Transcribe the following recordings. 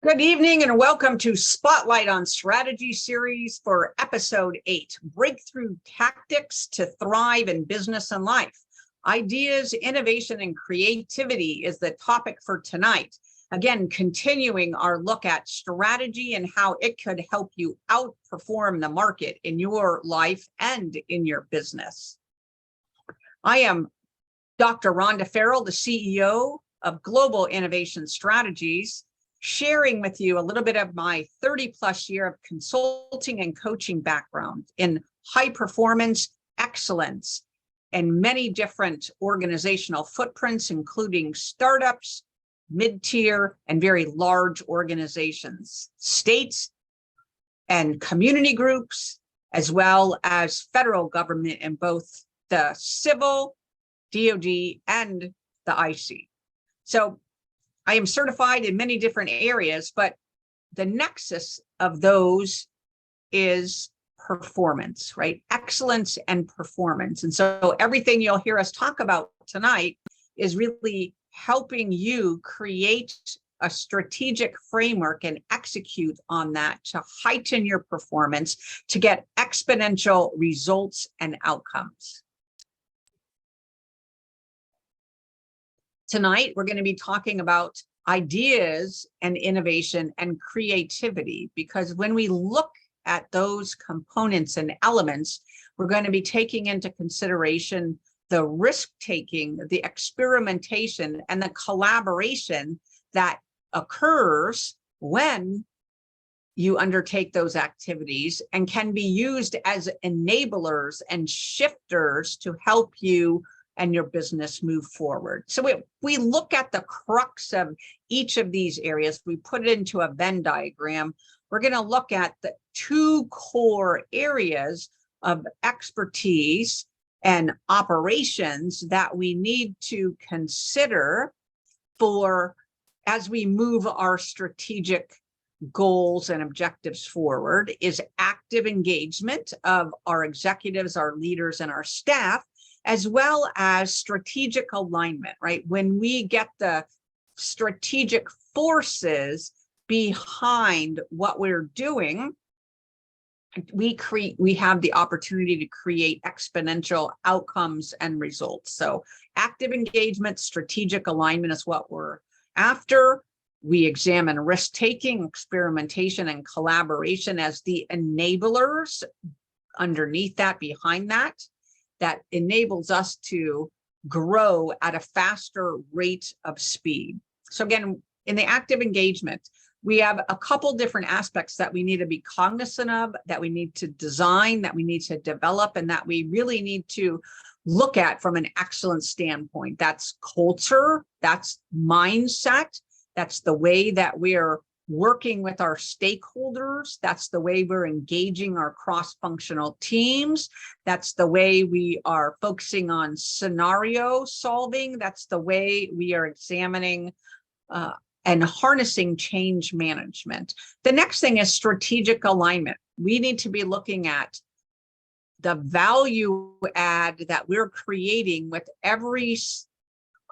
Good evening and welcome to Spotlight on Strategy series for episode 8, Breakthrough Tactics to Thrive in Business and Life. Ideas, innovation, and creativity is the topic for tonight. Again, continuing our look at strategy and how it could help you outperform the market in your life and in your business. I am Dr. Rhonda Farrell, the CEO of Global Innovation Strategies, sharing with you a little bit of my 30-plus year of consulting and coaching background in high performance, excellence, and many different organizational footprints, including startups, mid-tier, and very large organizations, states and community groups, as well as federal government in both the civil, DoD, and the IC. So I am certified in many different areas, but the nexus of those is performance, right? Excellence and performance. And so everything you'll hear us talk about tonight is really helping you create a strategic framework and execute on that to heighten your performance, to get exponential results and outcomes. Tonight, we're going to be talking about ideas and innovation and creativity, because when we look at those components and elements, we're going to be taking into consideration the risk-taking, the experimentation, and the collaboration that occurs when you undertake those activities and can be used as enablers and shifters to help you and your business move forward. So we look at the crux of each of these areas, we put it into a Venn diagram. We're going to look at the two core areas of expertise and operations that we need to consider for as we move our strategic goals and objectives forward is active engagement of our executives, our leaders, and our staff, as well as strategic alignment, right? When we get the strategic forces behind what we're doing, we have the opportunity to create exponential outcomes and results. So active engagement, strategic alignment is what we're after. We examine risk-taking, experimentation, and collaboration as the enablers underneath that, behind that enables us to grow at a faster rate of speed. So again, in the active engagement, we have a couple different aspects that we need to be cognizant of, that we need to design, that we need to develop, and that we really need to look at from an excellence standpoint. That's culture, that's mindset, that's the way that we're working with our stakeholders. That's the way we're engaging our cross-functional teams. That's the way we are focusing on scenario solving. That's the way we are examining and harnessing change management. The next thing is strategic alignment. We need to be looking at the value add that we're creating with every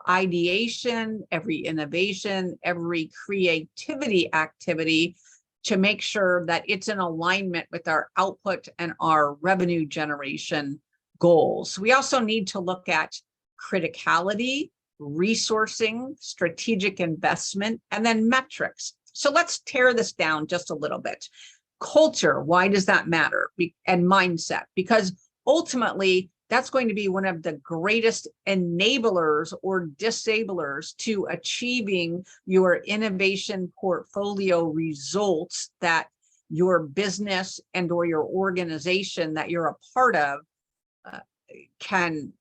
ideation, every innovation, every creativity activity to make sure that it's in alignment with our output and our revenue generation goals. We also need to look at criticality, resourcing, strategic investment, and then metrics. So let's tear this down just a little bit. Culture, why does that matter? And mindset, because ultimately, that's going to be one of the greatest enablers or disablers to achieving your innovation portfolio results that your business and or your organization that you're a part of can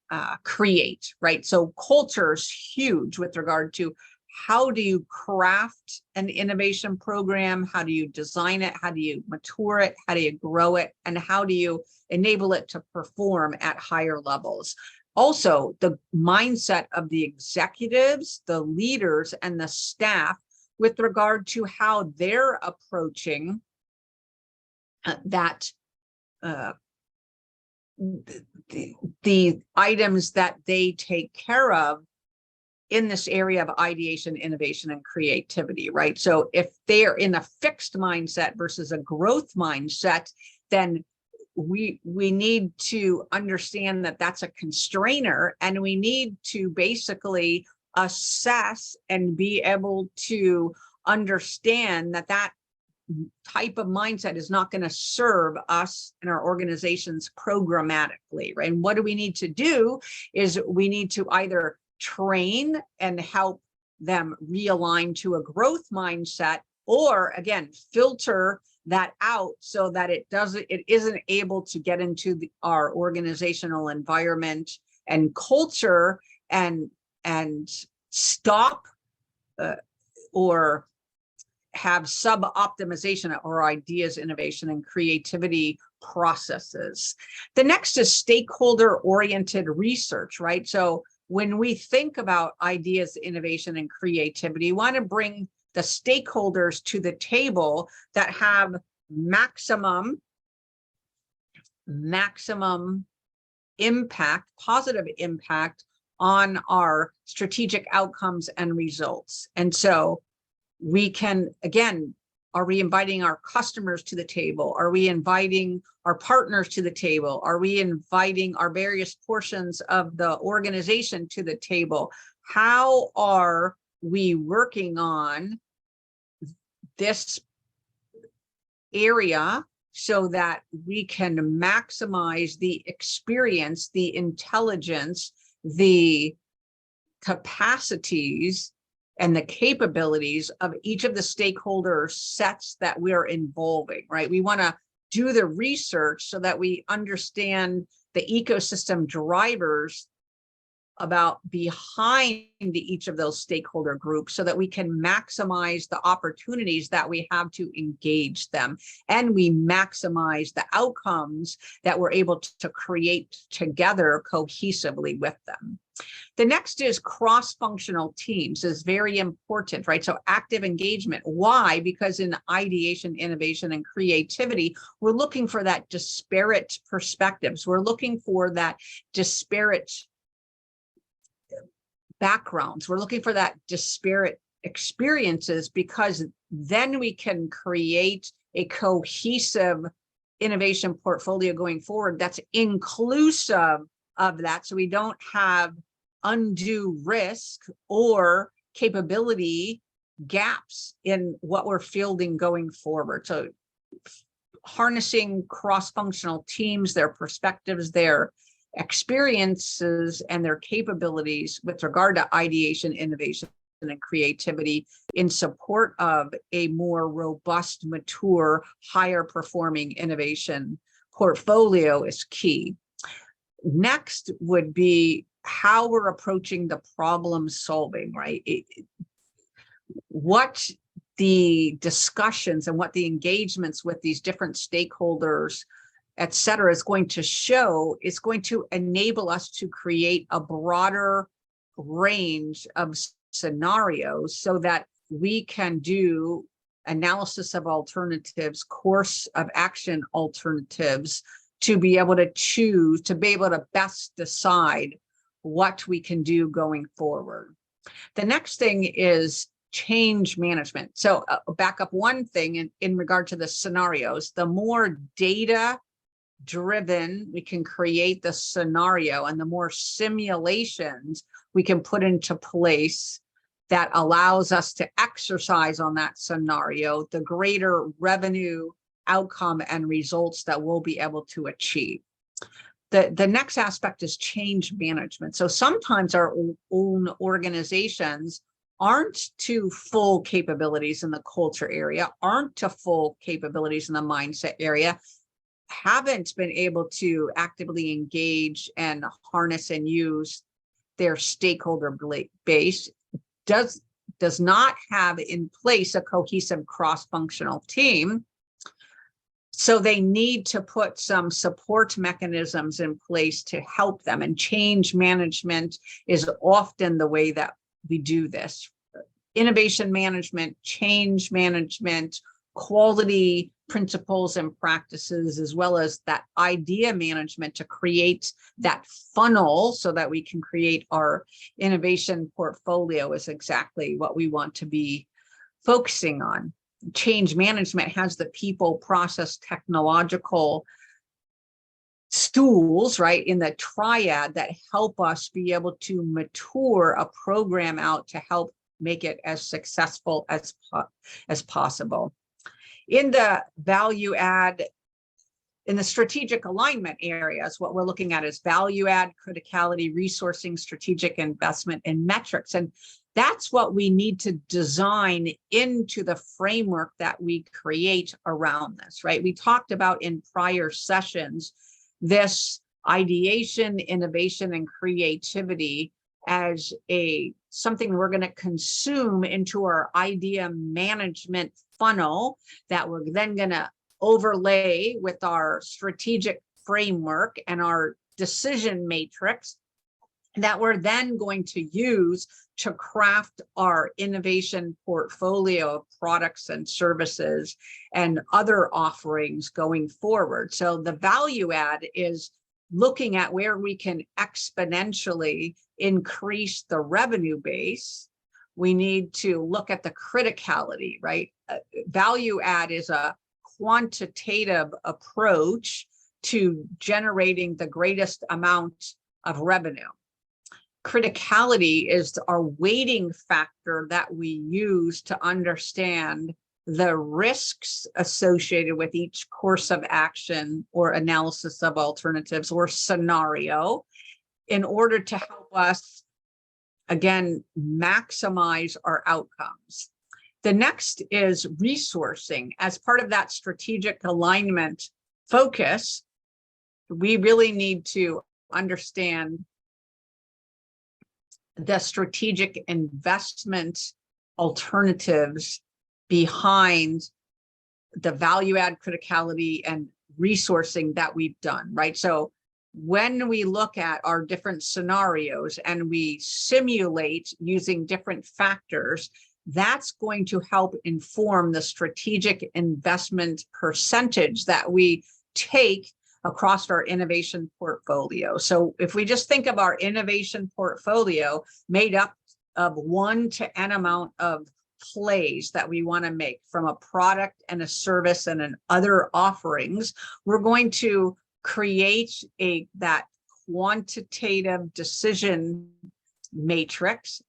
create, right? So culture is huge with regard to how do you craft an innovation program? How do you design it? How do you mature it? How do you grow it? And how do you enable it to perform at higher levels? Also, the mindset of the executives, the leaders, and the staff with regard to how they're approaching the items that they take care of in this area of ideation, innovation, and creativity, right? So if they're in a fixed mindset versus a growth mindset, then we need to understand that that's a constrainer, and we need to basically assess and be able to understand that that type of mindset is not going to serve us and our organizations programmatically, right? And what do we need to do is we need to either train and help them realign to a growth mindset, or again, filter that out so that it isn't able to get into our organizational environment and culture and stop or have sub-optimization or ideas, innovation, and creativity processes. The next is stakeholder-oriented research, right? So when we think about ideas, innovation, and creativity, we want to bring the stakeholders to the table that have maximum impact, positive impact on our strategic outcomes and results. And so we can, again, are we inviting our customers to the table? Are we inviting our partners to the table? Are we inviting our various portions of the organization to the table? How are we working on this area so that we can maximize the experience, the intelligence, the capacities, and the capabilities of each of the stakeholder sets that we're involving, right? We want to do the research so that we understand the ecosystem drivers about behind each of those stakeholder groups so that we can maximize the opportunities that we have to engage them, and we maximize the outcomes that we're able to create together cohesively with them. The next is cross-functional teams is very important, right? So active engagement. Why? Because in ideation, innovation, and creativity, we're looking for that disparate perspectives. We're looking for that disparate backgrounds. We're looking for that disparate experiences, because then we can create a cohesive innovation portfolio going forward that's inclusive of that, so we don't have undue risk or capability gaps in what we're fielding going forward. So harnessing cross-functional teams, their perspectives, their experiences, and their capabilities with regard to ideation, innovation, and creativity in support of a more robust, mature, higher performing innovation portfolio is key. Next would be how we're approaching the problem solving, right? What the discussions and what the engagements with these different stakeholders, et cetera, is going to show, is going to enable us to create a broader range of scenarios so that we can do analysis of alternatives, course of action alternatives, to be able to choose, to be able to best decide what we can do going forward. The next thing is change management. So back up one thing in regard to the scenarios, the more data driven we can create the scenario, and the more simulations we can put into place that allows us to exercise on that scenario, the greater revenue outcome and results that we'll be able to achieve. The next aspect is change management. So sometimes our own organizations aren't to full capabilities in the culture area, aren't to full capabilities in the mindset area, haven't been able to actively engage and harness and use their stakeholder base, does not have in place a cohesive cross-functional team. So they need to put some support mechanisms in place to help them. And change management is often the way that we do this. Innovation management, change management, quality principles and practices, as well as that idea management to create that funnel so that we can create our innovation portfolio is exactly what we want to be focusing on. Change management has the people, process, technological stools, right, in the triad that help us be able to mature a program out to help make it as successful as possible. In the value add, in the strategic alignment areas, what we're looking at is value add, criticality, resourcing, strategic investment, and metrics. And that's what we need to design into the framework that we create around this, right? We talked about in prior sessions this ideation, innovation, and creativity as something we're going to consume into our idea management funnel that we're then going to overlay with our strategic framework and our decision matrix that we're then going to use to craft our innovation portfolio of products and services and other offerings going forward. So the value add is looking at where we can exponentially increase the revenue base. We need to look at the criticality, right? Value add is a quantitative approach to generating the greatest amount of revenue. Criticality is our weighting factor that we use to understand the risks associated with each course of action or analysis of alternatives or scenario in order to help us, again, maximize our outcomes. The next is resourcing. As part of that strategic alignment focus, we really need to understand the strategic investment alternatives behind the value add, criticality, and resourcing that we've done, right? So when we look at our different scenarios and we simulate using different factors, that's going to help inform the strategic investment percentage that we take across our innovation portfolio. So if we just think of our innovation portfolio made up of 1 to n amount of plays that we want to make from a product and a service and an other offerings, we're going to create that quantitative decision matrix,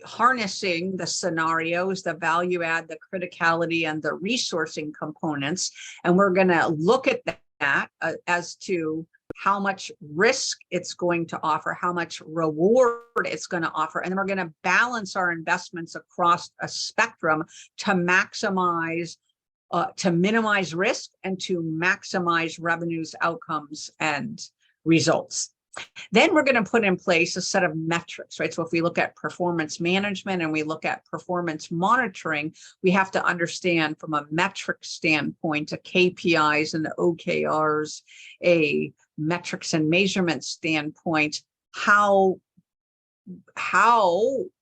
harnessing the scenarios, the value add, the criticality, and the resourcing components. And we're going to look at that as to how much risk it's going to offer, how much reward it's going to offer. And then we're going to balance our investments across a spectrum to maximize, to minimize risk and to maximize revenues, outcomes, and results. Then we're going to put in place a set of metrics, right? So if we look at performance management and we look at performance monitoring, we have to understand from a metric standpoint, a KPIs and OKRs, a metrics and measurement standpoint, how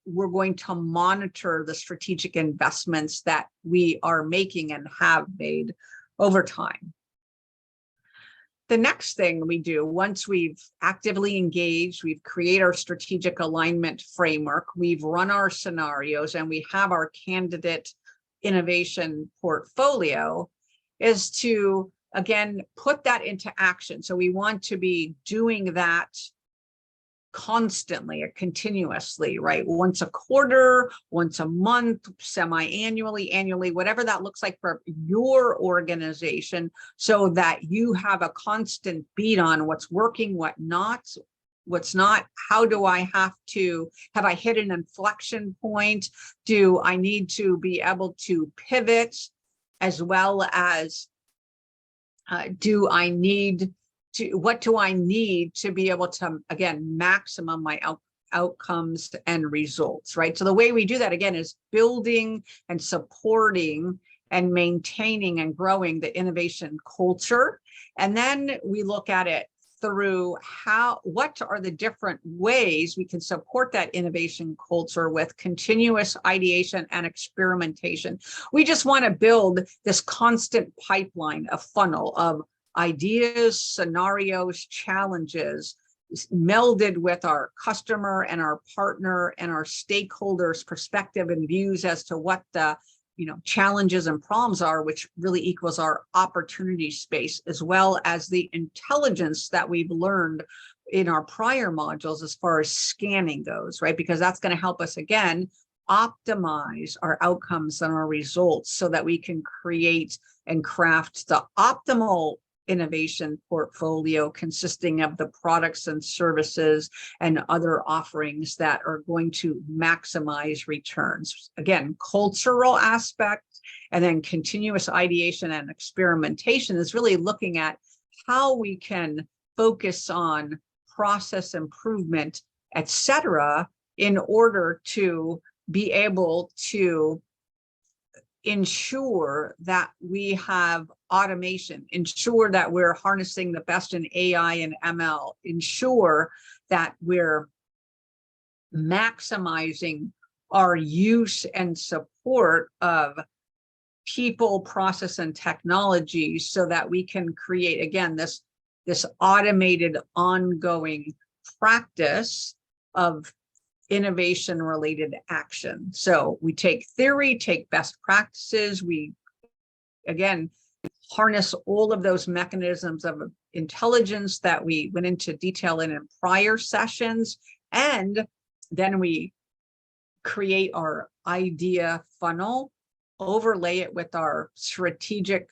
we're going to monitor the strategic investments that we are making and have made over time. The next thing we do, once we've actively engaged, we've created our strategic alignment framework, we've run our scenarios, and we have our candidate innovation portfolio, is to, again, put that into action. So we want to be doing that constantly or continuously, right? Once a quarter, once a month, semi-annually, annually, whatever that looks like for your organization, so that you have a constant beat on what's working, what's not, how do I have I hit an inflection point? Do I need to be able to pivot, as well as what do I need to be able to, again, maximum my outcomes and results, right? So the way we do that, again, is building and supporting and maintaining and growing the innovation culture. And then we look at it through what are the different ways we can support that innovation culture with continuous ideation and experimentation. We just want to build this constant pipeline, a funnel of ideas, scenarios, challenges, melded with our customer and our partner and our stakeholders' perspective and views as to what the challenges and problems are, which really equals our opportunity space, as well as the intelligence that we've learned in our prior modules as far as scanning goes, right? Because that's going to help us, again, optimize our outcomes and our results so that we can create and craft the optimal innovation portfolio consisting of the products and services and other offerings that are going to maximize returns. Again, cultural aspect and then continuous ideation and experimentation is really looking at how we can focus on process improvement, etc., in order to be able to ensure that we have automation, ensure that we're harnessing the best in AI and ML, ensure that we're maximizing our use and support of people, process, and technology so that we can create, again, this automated ongoing practice of innovation related action. So we take theory, take best practices, we again harness all of those mechanisms of intelligence that we went into detail in prior sessions, and then we create our idea funnel, overlay it with our strategic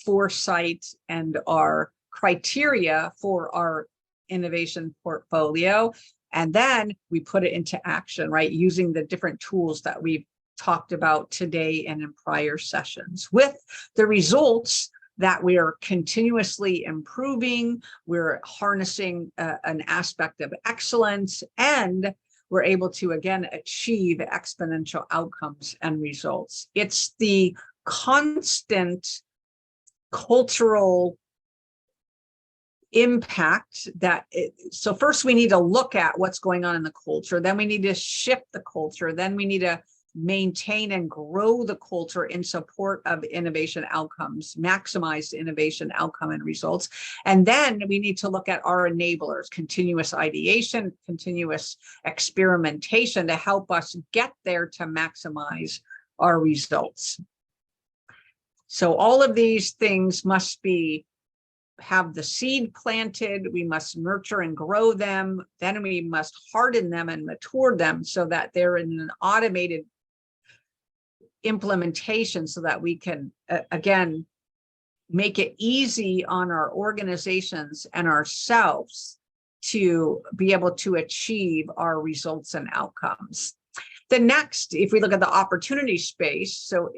foresight and our criteria for our innovation portfolio. And then we put it into action, right? Using the different tools that we've talked about today and in prior sessions, with the results that we are continuously improving, we're harnessing an aspect of excellence, and we're able to, again, achieve exponential outcomes and results. It's the constant cultural impact so first we need to look at what's going on in the culture, then we need to shift the culture, then we need to maintain and grow the culture in support of innovation outcomes, maximize innovation outcome and results. And then we need to look at our enablers, continuous ideation, continuous experimentation to help us get there to maximize our results. So all of these things must have the seed planted, we must nurture and grow them, then we must harden them and mature them so that they're in an automated implementation so that we can, again, make it easy on our organizations and ourselves to be able to achieve our results and outcomes. The next, if we look at the opportunity space, so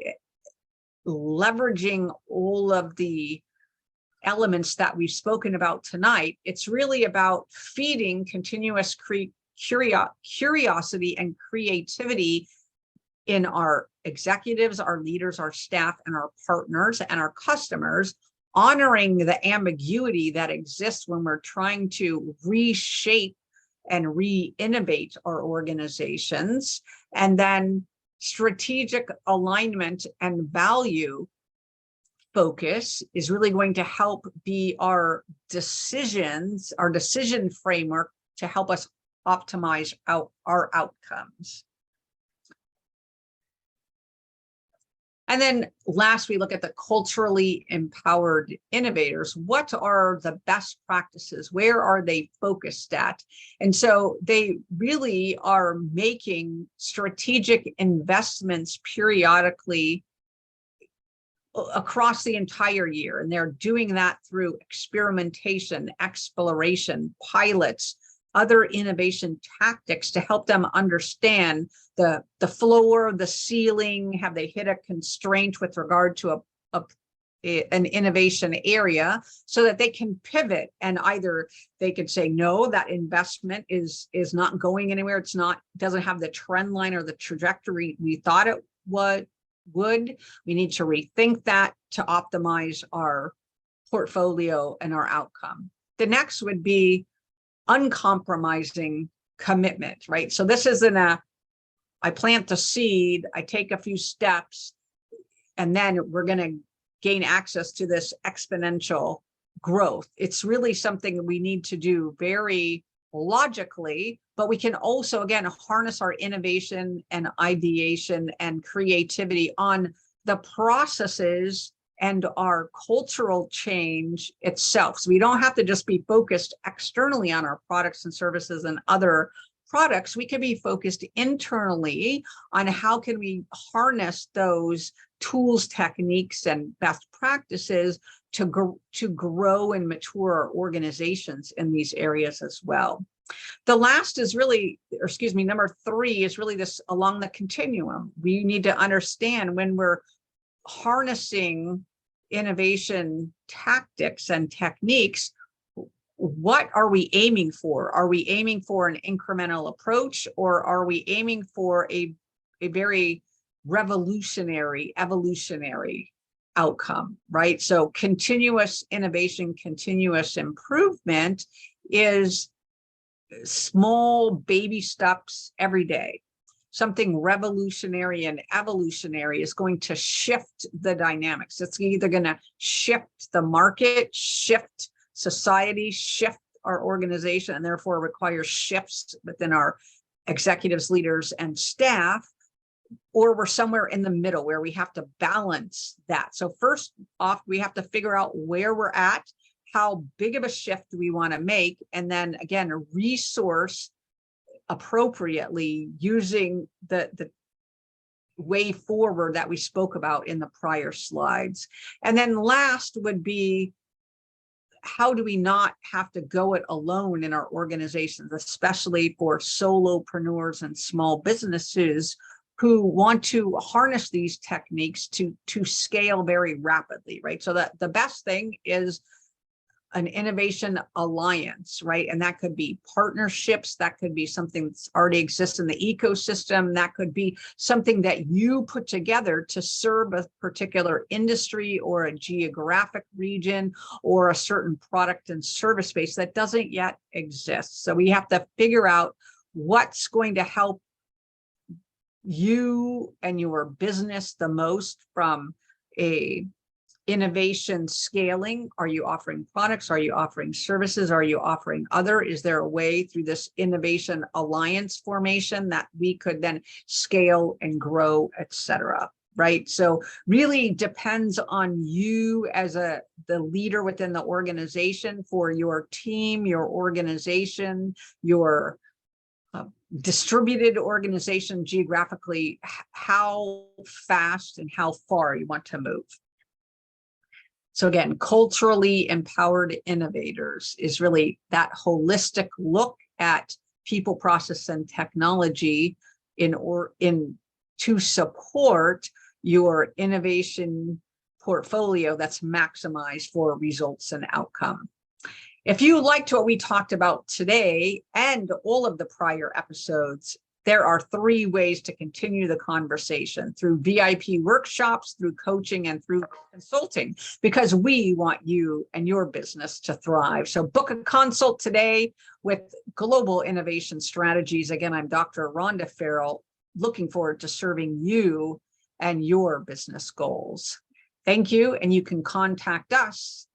leveraging all of the elements that we've spoken about tonight, it's really about feeding continuous curiosity and creativity in our executives, our leaders, our staff, and our partners and our customers, honoring the ambiguity that exists when we're trying to reshape and re-innovate our organizations, and then strategic alignment and value focus is really going to help be our decision framework to help us optimize our outcomes. And then last, we look at the culturally empowered innovators. What are the best practices? Where are they focused at? And so they really are making strategic investments periodically across the entire year. And they're doing that through experimentation, exploration, pilots, other innovation tactics to help them understand the floor, the ceiling, have they hit a constraint with regard to an innovation area, so that they can pivot, and either they could say, no, that investment is not going anywhere. Doesn't have the trend line or the trajectory we thought it would. We need to rethink that to optimize our portfolio and our outcome. The next would be uncompromising commitment, right? So this isn't I plant the seed, I take a few steps, and then we're going to gain access to this exponential growth. It's really something we need to do very logically, but we can also, again, harness our innovation and ideation and creativity on the processes and our cultural change itself. So we don't have to just be focused externally on our products and services and other products. We can be focused internally on how can we harness those tools, techniques, and best practices to grow and mature our organizations in these areas as well. The last is really, or excuse me, number 3 is really this along the continuum. We need to understand when we're harnessing innovation tactics and techniques, what are we aiming for? Are we aiming for an incremental approach, or are we aiming for a very revolutionary, evolutionary outcome, right? So continuous innovation, continuous improvement is small baby steps every day. Something revolutionary and evolutionary is going to shift the dynamics. It's either going to shift the market, shift society, shift our organization, and therefore require shifts within our executives, leaders, and staff, or we're somewhere in the middle where we have to balance that. So first off, we have to figure out where we're at, how big of a shift we want to make, and then again, resource appropriately using the way forward that we spoke about in the prior slides. And then last would be, how do we not have to go it alone in our organizations, especially for solopreneurs and small businesses who want to harness these techniques to scale very rapidly, right? So that the best thing is an innovation alliance, right? And that could be partnerships, that could be something that already exists in the ecosystem, that could be something that you put together to serve a particular industry or a geographic region or a certain product and service base that doesn't yet exist. So we have to figure out what's going to help you and your business the most from a innovation scaling. Are you offering products? Are you offering services? Are you offering other? Is there a way through this innovation alliance formation that we could then scale and grow, et cetera, right? So really depends on you as the leader within the organization, for your team, your organization, your distributed organization geographically, how fast and how far you want to move. So again, culturally empowered innovators is really that holistic look at people, process, and technology to support your innovation portfolio that's maximized for results and outcome. If you liked what we talked about today and all of the prior episodes, there are 3 ways to continue the conversation: through VIP workshops, through coaching, and through consulting, because we want you and your business to thrive. So book a consult today with Global Innovation Strategies. Again, I'm Dr. Rhonda Farrell, looking forward to serving you and your business goals. Thank you, and you can contact us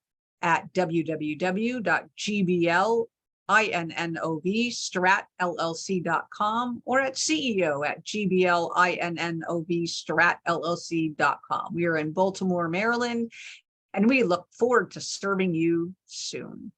at www.gblinnovstratllc.com or at CEO@gblinnovstratllc.com. We are in Baltimore, Maryland, and we look forward to serving you soon.